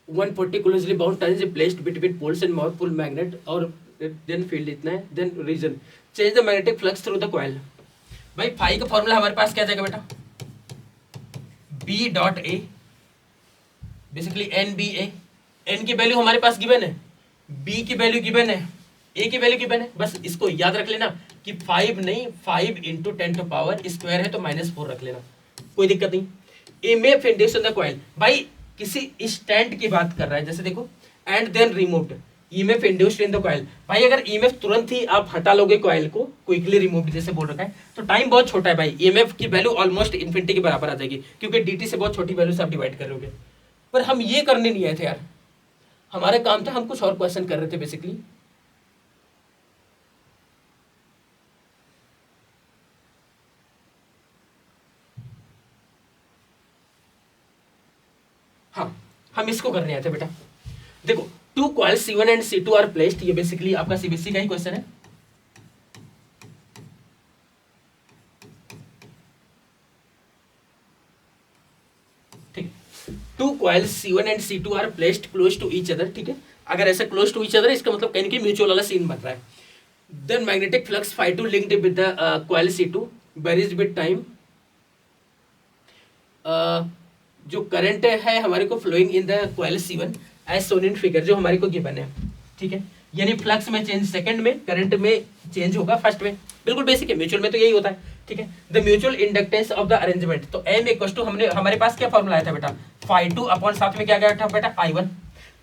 140 closely bound turns placed between poles and north pole magnet, और देन फील्ड इतना है, then reason change the magnetic flux through the coil. भाई फाई का formula हमारे पास क्या जाएगा बेटा, B dot A, basically N B A. N की वैल्यू हमारे पास गिवन है, बी की वैल्यू गिवन है, ए की वैल्यू गिवन है। बस इसको याद रख लेना कि 5 नहीं, 5 इंटू 10 टू पावर स्क्वायर है, तो -4 रख लेना, कोई दिक्कत नहीं। EMF induced in the coil, भाई किसी स्टैंड की बात कर रहा है, जैसे देखो and then removed EMF induced in the coil. भाई अगर ईएमएफ तुरंत ही आप हटा लोगे कॉइल को, क्विकली रिमूव्ड जैसे बोल रखा है, तो टाइम बहुत छोटा है भाई, ईएमएफ की वैल्यू ऑलमोस्ट इन्फिनिटी के बराबर आ जाएगी, क्योंकि डीटी से बहुत छोटी वैल्यू से आप डिवाइड कर रहे। पर हम ये करने नहीं आए थे यार, हमारा काम था, हम कुछ और क्वेश्चन कर रहे थे बेसिकली। हाँ, हम इसको करने आए थे बेटा। देखो two coils C1 and C2 are placed, ये बेसिकली आपका सीबीएसई का ही क्वेश्चन है। ठीक, two coils C1 and C2 are placed close to each other. ठीक है, अगर ऐसा क्लोज टू ईच अदर, इसका मतलब कहीं कि म्यूचुअल वाला सीन बन रहा है। Then magnetic flux phi2 linked with the coil C2 varies with time. जो करंट है हमारे को flowing in the coil C1 as shown in figure, जो हमारे को गिवन है। ठीक है, यानी फ्लक्स में चेंज सेकंड में, करंट में चेंज होगा फर्स्ट में, बिल्कुल बेसिक है, म्यूचुअल में तो यही होता है। ठीक है, the mutual inductance of the arrangement, तो m इक्वल्स टू हमने हमारे पास क्या फॉर्मूला आया था बेटा, phi2 अपॉन साथ में क्या गया था बेटा i1।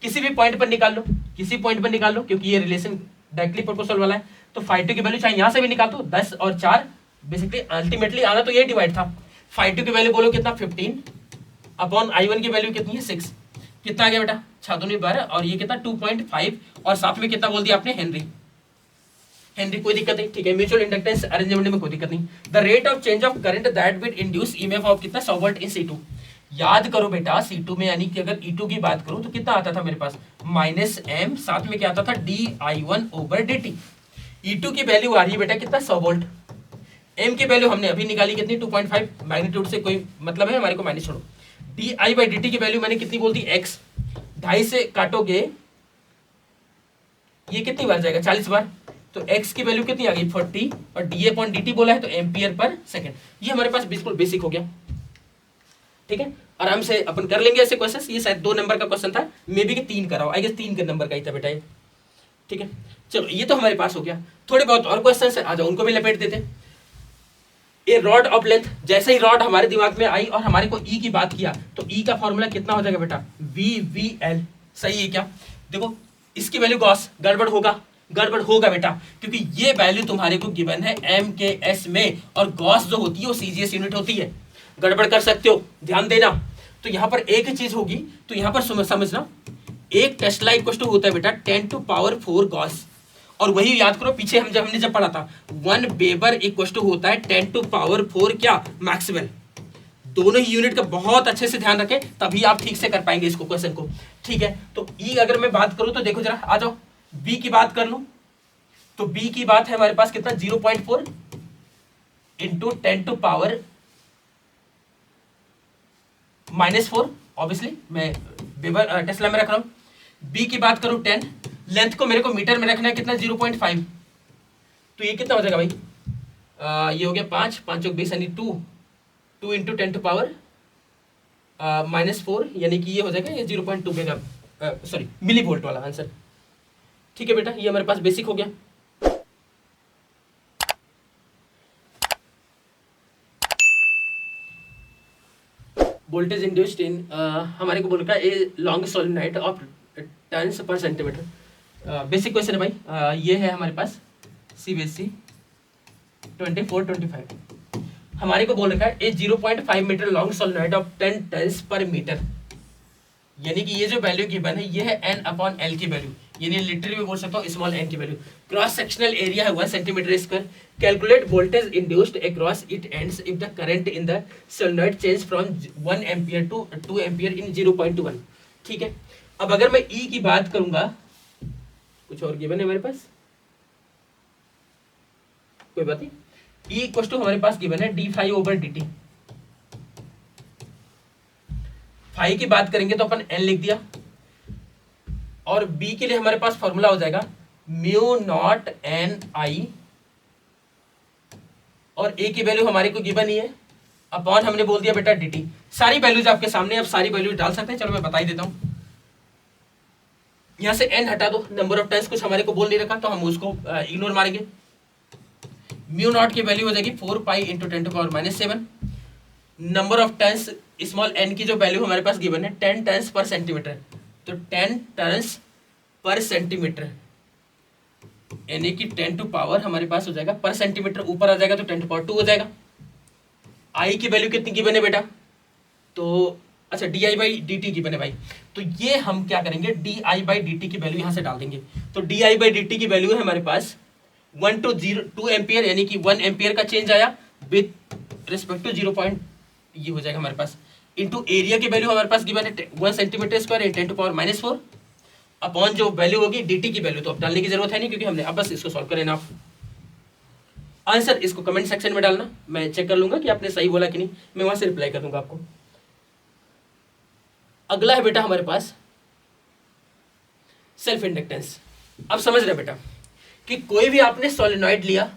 किसी भी पॉइंट पर निकाल लो, किसी पॉइंट पर निकाल लो, क्योंकि ये रिलेशन डायरेक्टली प्रोपोर्शनल वाला है। तो phi2 की वैल्यू चाहे यहां से भी निकाल दो, 10 और 4, बेसिकली अल्टीमेटली आना तो ये डिवाइड था। phi2 की वैल्यू बोलो कितना 15 अपॉन i1 की वैल्यू कितनी है 6, कितना आ गया बेटा 6 दूनी 12, और ये कितना 2.5, और साथ में कितना बोल दिया आपने हेनरी। हेनरी कोई दिक्कत नहीं, ठीक है। म्यूचुअल इंडक्टेंस अरेंजमेंट में कोई दिक्कत नहीं। The rate of change of current that will induce EMF of कितना 100 वोल्ट इन C2। याद करो बेटा C2 में, यानी कि अगर E2 की बात करूं तो कितना आता था मेरे पास -m, साथ में क्या आता था di1 ओवर dt। E2 की वैल्यू आ रही है बेटा कितना 100 वोल्ट। m की वैल्यू हमने अभी निकाली कितनी 2.5, मैग्नीट्यूड से कोई मतलब है हमारे को, माइनस छोड़ो। di/dt की वैल्यू मैंने कितनी बोल दी x, 2.5 से काटोगे ये कितनी बार जाएगा 40 बार, तो x की वैल्यू कितनी आ गई 40, और da/dt बोला है तो एम्पियर पर सेकंड। ये हमारे पास बिल्कुल बेसिक हो गया। ठीक है, आराम से अपन कर लेंगे ऐसे क्वेश्चन। ये शायद 2 नंबर का क्वेश्चन था, मे बी कि 3 कराओ, आई गेस 3 के नंबर का ही था बेटा ये। ठीक है, चलो ये तो हमारे पास हो गया। थोड़े बहुत और क्वेश्चन है, आ जाओ उनको भी लपेट देते। ए रॉड ऑफ लेंथ, जैसे ही रॉड हमारे दिमाग में आई और हमारे को ई की बात किया तो ई का फॉर्मूला कितना हो जाएगा बेटा, वी वी एल। सही है क्या? देखो इसकी वैल्यू गॉस, गड़बड़ होगा, गड़बड़ होगा बेटा, क्योंकि ये वैल्यू तुम्हारे को गिवन है एम के एस में, और गॉस जो होती है वो सीजीएस यूनिट होती है। गड़बड़ कर सकते हो, ध्यान देना। तो यहाँ पर एक ही चीज होगी, तो यहाँ पर समझना, एक टेस्ला इक्वल टू होता है बेटा 10⁴ गॉस, और वही याद करो पीछे हमने जब पढ़ा था 1 वेबर इक्वल टू होता है 10⁴ क्या, मैक्सवेल। दोनों ही यूनिट का बहुत अच्छे से ध्यान रखें, तभी आप ठीक से कर पाएंगे इसको, क्वेश्चन को। ठीक है, तो ई अगर मैं बात करूं तो देखो जरा, आ जाओ बी की बात कर लूं, तो बी की बात है हमारे पास कितना, 0.4 इंटू 10⁻⁻⁴, ऑब्वियसली मैं वेबर टेस्ला में रख रहा हूं। बी की बात करूं 10, लेंथ को मेरे को मीटर में रखना है कितना, 0.5, तो ये कितना हो जाएगा भाई, ये हो गया 5 5 चौक 20 यानी 2 इंटू 10⁻⁻⁴, यानी कि ये हो जाएगा ये 0.2 मेगा, सॉरी मिली वोल्ट वाला आंसर। ठीक है बेटा, ये हमारे पास बेसिक हो गया। वोल्टेज इंड्यूस्ड इन, हमारे को बोल रखा है a long solenoid of turns पर सेंटीमीटर। बेसिक क्वेश्चन है भाई, ये है हमारे पास CBSE 24-25। हमारे को बोल रखा है a 0.5 metre long solenoid of 10 turns per metre, यानी कि ये जो वैल्यू गिवन है ये है n/L की वैल्यू, यानी लिटरली भी बोल सकता हूँ स्मॉल n की वैल्यू। क्रॉस सेक्शनल एरिया है 1 centimetre square. Calculate voltage induced across it ends if the current in the solenoid change from 1 ampere to 2 ampere in 0.1। ठीक है, अब अगर मैं ई की बात करूंगा, कुछ और गिवन है हमारे पास, कोई बात नहीं, ई इक्वल टू हमारे पास गिवन है d∅/dt। फाई की बात करेंगे तो अपन n लिख दिया, और b के लिए हमारे पास फॉर्मूला हो जाएगा μ0 ni, और a की वैल्यू हमारे को गिवन ही है, अपॉन हमने बोल दिया बेटा dt। सारी वैल्यूज आपके सामने, आप सारी वैल्यूज डाल सकते हैं। चलो मैं बता ही देता हूं, यहां से n हटा दो, नंबर ऑफ टाइम्स कुछ हमारे को बोल नहीं रखा तो हम उसको इग्नोर मारेंगे। μ0 की वैल्यू हो जाएगी 4 pi into 10⁻⁻⁷। Number of turns small n की जो वैल्यू हमारे पास गिवन है 10 टर्न्स पर सेंटीमीटर, तो 10 टर्न्स पर सेंटीमीटर यानी कि 10 टू पावर हमारे पास हो जाएगा पर सेंटीमीटर, ऊपर आ जाएगा तो 10⁻2 हो जाएगा। आई की वैल्यू कितनी गिवन है बेटा, तो अच्छा di/dt गिवन है भाई, तो ये हम क्या करेंगे di/dt की वैल्यू यहां से डाल देंगे। तो di/dt की वैल्यू है हमारे पास 1 to 2 एम्पियर, यानी कि 1 एम्पियर का चेंज आया विद रिस्पेक्ट टू 0. ये हो जाएगा हमारे पास, इंटू एरिया की वैल्यू हमारे पास गिवन है 1 सेंटीमीटर स्क्वायर 10⁻⁻⁴, अपॉन जो वैल्यू होगी dt की वैल्यू, तो अब डालने की जरूरत है नहीं क्योंकि हमने, अब बस इसको सॉल्व करें ना आप। आंसर इसको कमेंट सेक्शन में डालना, मैं चेक कर लूंगा कि आपने सही बोला कि नहीं, मैं वहां से रिप्लाई कर दूंगा आपको। अगला है बेटा हमारे पास सेल्फ इंडक्टेंस। अब समझ रहे बेटा कि कोई भी आपने सोलेनॉइड लिया,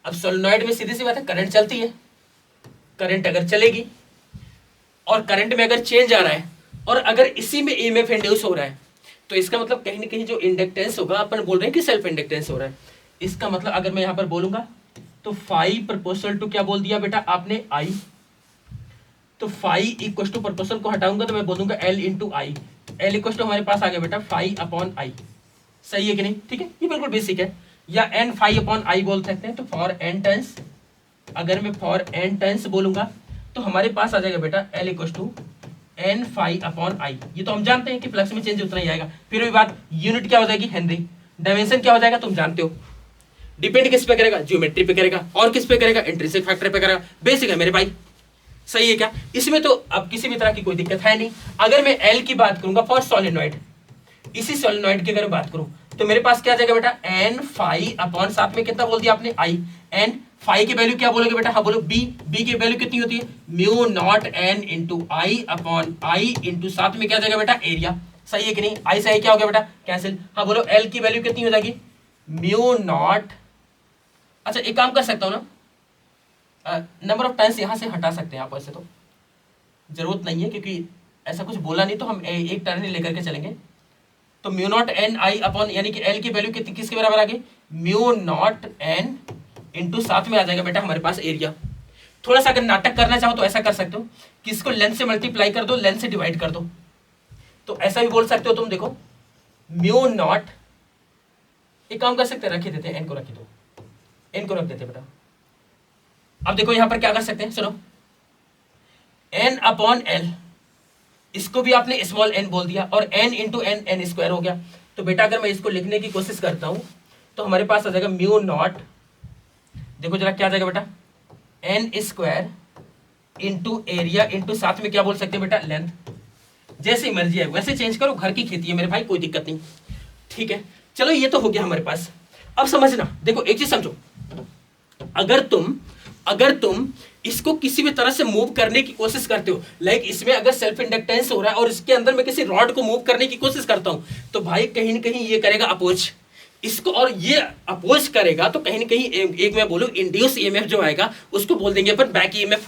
अब सोलेनॉइड में सीधी सी बात है करंट चलती है, करंट अगर चलेगी और करंट में अगर चेंज आ रहा है और अगर इसी में ईएमएफ इंड्यूस हो रहा है, तो इसका मतलब कहीं ना कहीं जो इंडक्टेंस होगा, अपन बोल रहे हैं कि सेल्फ इंडक्टेंस हो रहा है, इसका मतलब अगर मैं यहां पर बोलूंगा तो फाई प्रोपोर्शनल टू क्या बोल दिया बेटा आपने आई, तो फाई इक्वल टू प्रोपोर्शनल को हटाऊंगा तो मैं बोलूंगा L into I, L equal to हमारे पास आ गया बेटा फाई अपॉन आई। सही है कि नहीं? ठीक है, ये बिल्कुल बेसिक है, या एन फाई अपॉन आई बोल सकते हैं। तो फॉर एन टर्न्स, अगर मैं फॉर एन टर्न्स बोलूंगा तो हमारे पास आ जाएगा बेटा L equal to N phi upon I. ये तो हम जानते हैं कि फ्लक्स में चेंज उतना ही आएगा, फिर भी बात, यूनिट क्या हो जाएगी हेनरी, डायमेंशन क्या हो जाएगा तुम जानते हो, डिपेंड किस पे करेगा, ज्योमेट्री पे करेगा, और किस पे करेगा, इंट्रिंसिक फैक्टर पे करेगा। बेसिक है मेरे भाई, सही है क्या? इसमें तो अब किसी भी तरह की कोई दिक्कत है नहीं। अगर मैं एल की बात करूंगा फॉर सोलेनॉइड, इसी सोलेनॉइड की अगर बात करूं तो मेरे पास क्या आ जाएगा बेटा एन फाई अपॉन, साथ में कितना बोल दिया आपने आई, एन फाई की वैल्यू क्या बोलोगे बेटा, हाँ बोलो बी, बी की वैल्यू कितनी होती है μ0 n into I upon I into साथ में क्या जाएगा बेटा एरिया। सही है कि नहीं? आई से आई क्या हो गया बेटा कैंसिल, हाँ बोलो एल की वैल्यू कितनी हो जाएगी μ0, अच्छा एक काम कर सकता हूं ना, नंबर ऑफ टाइम्स यहां से हटा सकते हैं आप, वैसे तो जरूरत नहीं है क्योंकि ऐसा कुछ बोला नहीं, तो हम एक टर्न ही लेकर के चलेंगे। तो μ0 n आई अपॉन, यानी कि एल की वैल्यू कितनी किसके बराबर आ गई म्यू नॉट एन इंटू साथ में आ जाएगा बेटा हमारे पास एरिया। थोड़ा सा अगर नाटक करना चाहो तो ऐसा कर सकते हो कि इसको लेंथ से मल्टीप्लाई कर दो, लेंथ से डिवाइड कर दो, तो ऐसा भी बोल सकते हो तुम। देखो म्यू नॉट, एक काम कर सकते हैं, रख ही देते हैं, एन को रख दो, एन को रख देते बेटा। अब देखो यहां पर क्या कर सकते हैं, सुनो, एन अपॉन एल, इसको भी आपने स्मॉल एन बोल दिया, और N into N, N square हो गया। तो बेटा अगर मैं इसको लिखने की कोशिश करता हूं तो हमारे पास आ जाएगा म्यू नॉट, देखो जरा क्या आ जाएगा बेटा, N square into area into साथ में क्या बोल सकते हैं बेटा, लेंथ। जैसे मर्जी है वैसे चेंज करो, घर की खेती है मेरे भाई, कोई दिक्कत नहीं। ठीक है, चलो ये तो हो गया हमारे पास। अब समझना, देखो एक चीज समझो, अगर तुम इसको किसी भी तरह से मूव करने की कोशिश करते हो, लाइक इसमें अगर सेल्फ इंडक्टेंस हो रहा है और इसके अंदर मैं किसी रॉड को मूव करने की कोशिश करता हूं, तो भाई कहीं ना कहीं ये करेगा अपोज इसको, और ये अपोज करेगा तो कहीं ना कहीं एक मैं बोलूं इंड्यूस ईएमएफ जो आएगा उसको बोल देंगे अपन बैक ईएमएफ,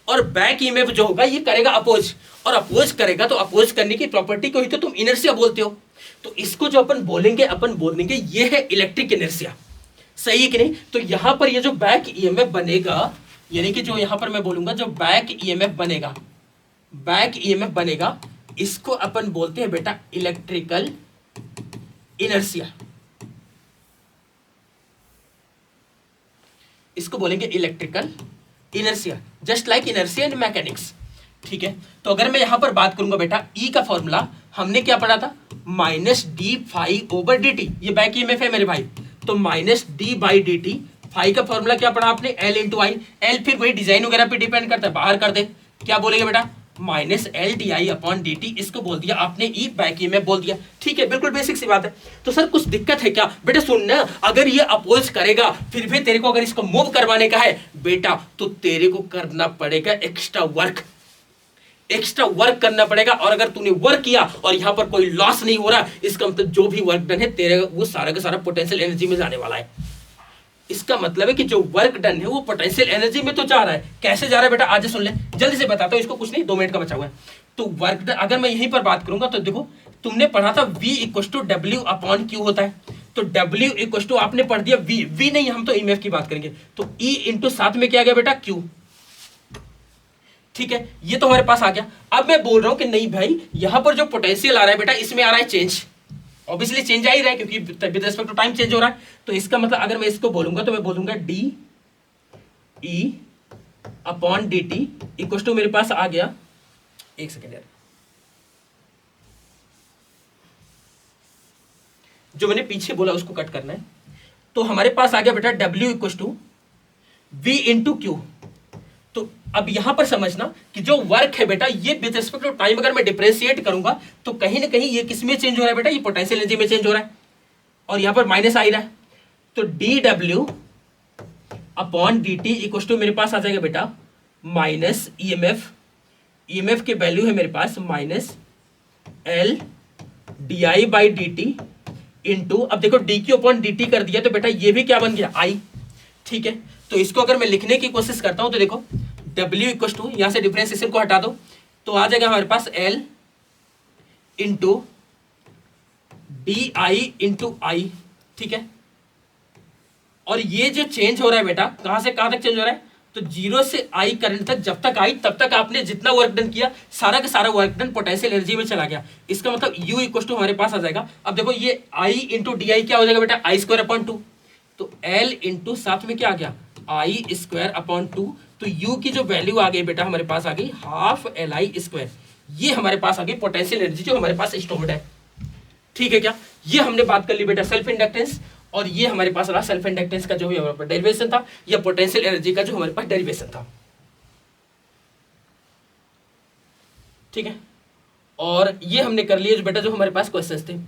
और बैक ईएमएफ जो होगा ये करेगा अपोज, और अपोज करेगा तो अपोज करने की प्रॉपर्टी को ही तो तुम इनर्शिया बोलते हो। तो इसको जो अपन बोलेंगे, अपन बोल देंगे ये है इलेक्ट्रिक इनर्शिया, सही है कि नहीं। तो यहां पर ये जो बैक ईएमएफ बनेगा, यानी कि जो यहां पर मैं बोलूंगा जो बैक ईएमएफ बनेगा, बैक ईएमएफ बनेगा, इसको अपन बोलते हैं बेटा इलेक्ट्रिकल इनर्शिया, इसको बोलेंगे electrical inertia, just like inertia in mechanics. ठीक है, तो अगर मैं यहां पर बात करूंगा बेटा, ई का फॉर्मूला हमने क्या पढ़ा था, minus D phi over D T, ये बैक ईएमएफ है मेरे भाई, तो minus D by D T, phi का फॉर्मूला क्या पढ़ा आपने, एल इंटू आई, एल फिर वही डिजाइन वगैरह पे डिपेंड करता है, बाहर कर दे, क्या बोलेंगे बेटा, माइनस एल डी आई अपॉन डी टी, इसको बोल दिया आपने ई, बैक ईएमएफ बोल दिया। ठीक है, बिल्कुल बेसिक सी बात है। तो सर कुछ दिक्कत है क्या, बेटा सुन ना, अगर ये अपोज करेगा फिर भी तेरे को अगर इसको मूव करवाने का है बेटा, तो तेरे को करना पड़ेगा एक्स्ट्रा वर्क, एक्स्ट्रा वर्क करना पड़ेगा। और अगर तूने वर्क किया और यहां पर कोई लॉस नहीं हो रहा, इसका मतलब जो भी वर्क डन है तेरे वो सारा का सारा पोटेंशियल एनर्जी में जाने वाला है। इसका मतलब है कि जो वर्क डन है वो पोटेंशियल एनर्जी में तो जा रहा है। कैसे जा रहा है बेटा, आज सुन ले, जल्दी से बताता हूं, इसको कुछ नहीं, 2 मिनट का बचा हुआ है। तो वर्क डन अगर मैं यहीं पर बात करूंगा तो देखो तुमने पढ़ा था V equal to W upon Q होता है, तो W इक्वल टू आपने पढ़ दिया V नहीं, हम तो ईएमएफ की बात करेंगे, तो E इंटू साथ में क्या आ गया बेटा, Q। ठीक है, ये तो हमारे पास आ गया। अब मैं बोल रहा हूं कि नहीं भाई, यहां पर जो पोटेंशियल आ रहा है बेटा, इसमें आ रहा है चेंज, ऑब्वियसली चेंज आ ही रहा है क्योंकि with respect to time change हो रहा है। तो इसका मतलब अगर मैं इसको बोलूंगा तो मैं बोलूंगा D E upon D T equal to मेरे पास आ गया, एक सेकेंड यार, जो मैंने पीछे बोला उसको कट करना है, तो हमारे पास आ गया बेटा W equal to V into Q. तो अब यहां पर समझना कि जो वर्क है बेटा, ये विद रिस्पेक्ट टू टाइम अगर मैं डिफरेंशिएट करूंगा तो कहीं ना कहीं ये किस में चेंज हो रहा है बेटा, ये पोटेंशियल एनर्जी में चेंज हो रहा है, और यहां पर माइनस आ ही रहा है। तो D W upon D T equal to मेरे पास आ जाएगा बेटा माइनस ईएमएफ, ईएमएफ की वैल्यू है मेरे पास minus L D I by D T into, अब देखो D Q upon D T कर दिया तो बेटा ये भी क्या बन गया, आई। ठीक है, तो इसको अगर मैं लिखने की कोशिश करता हूं तो देखो W इक्वल टू, यहां से डिफरेंशिएशन को हटा दो तो आ जाएगा हमारे पास L into D I into I. ठीक है, और ये जो चेंज हो रहा है बेटा, कहां से कहां तक चेंज हो रहा है, तो 0 से I करंट तक, जब तक आई तब तक आपने जितना वर्क डन किया सारा का सारा वर्क डन पोटेंशियल एनर्जी में चला गया। इसका मतलब U इक्वल टू हमारे पास आ जाएगा, अब देखो ये I इंटू डी आई क्या हो जाएगा बेटा, आई स्क्वायर अपॉन 2, तो L इंटू साथ में क्या आ गया, आई स्क्वायर अपॉन 2, तो U की जो वैल्यू आ गई बेटा हमारे पास आ गई हाफ एल आई स्क्वायर, ये हमारे पास आ गई पोटेंशियल एनर्जी जो हमारे पास स्टोर्ड है। ठीक है क्या, ये हमने बात कर ली बेटा सेल्फ इंडक्टेंस, और ये हमारे पास रहा सेल्फ इंडक्टेंस का जो भी हमारे पास डेरिवेशन था, या पोटेंशियल एनर्जी का जो हमारे पास डेरिवेशन था। ठीक है, और ये हमने कर लिया जो बेटा जो हमारे पास क्वेश्चंस थे।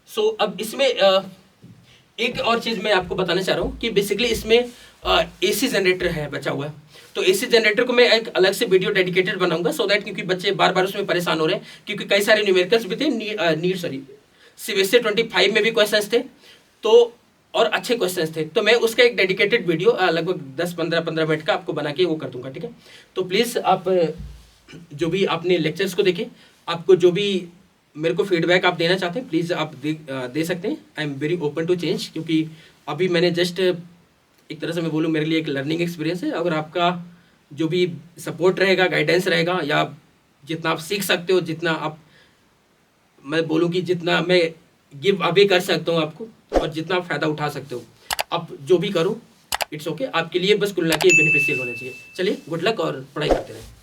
सो अब इसमें एक और चीज मैं आपको बताना चाह रहा हूँ कि बेसिकली इसमें एसी जनरेटर है बचा हुआ है, तो एसी जनरेटर को मैं एक अलग से वीडियो डेडिकेटेड बनाऊंगा, सो दैट क्योंकि बच्चे बार बार उसमें परेशान हो रहे हैं, क्योंकि कई सारे न्यूमेरिकल्स भी थे, CBSE 25 में भी क्वेश्चंस थे, तो और अच्छे क्वेश्चंस थे, तो मैं उसका एक डेडिकेटेड वीडियो लगभग 10-15 मिनट का आपको बना के वो कर दूंगा। ठीक है, तो प्लीज़ आप जो भी आपने लेक्चर्स को देखे, आपको जो भी मेरे को फीडबैक आप देना चाहते हैं प्लीज़ आप दे सकते हैं। I am very open to change, क्योंकि अभी मैंने जस्ट एक तरह से मैं बोलूँ मेरे लिए एक लर्निंग एक्सपीरियंस है। अगर आपका जो भी सपोर्ट रहेगा, गाइडेंस रहेगा, या जितना आप सीख सकते हो, जितना आप, मैं बोलूँ कि जितना मैं गिव अवे कर सकता हूँ आपको, और जितना आप फ़ायदा उठा सकते हो, आप जो भी करो, इट्स ओके। आपके लिए बस कुल मिला के बेनिफिशियल होना चाहिए। चलिए, गुड लक और पढ़ाई करते रहें।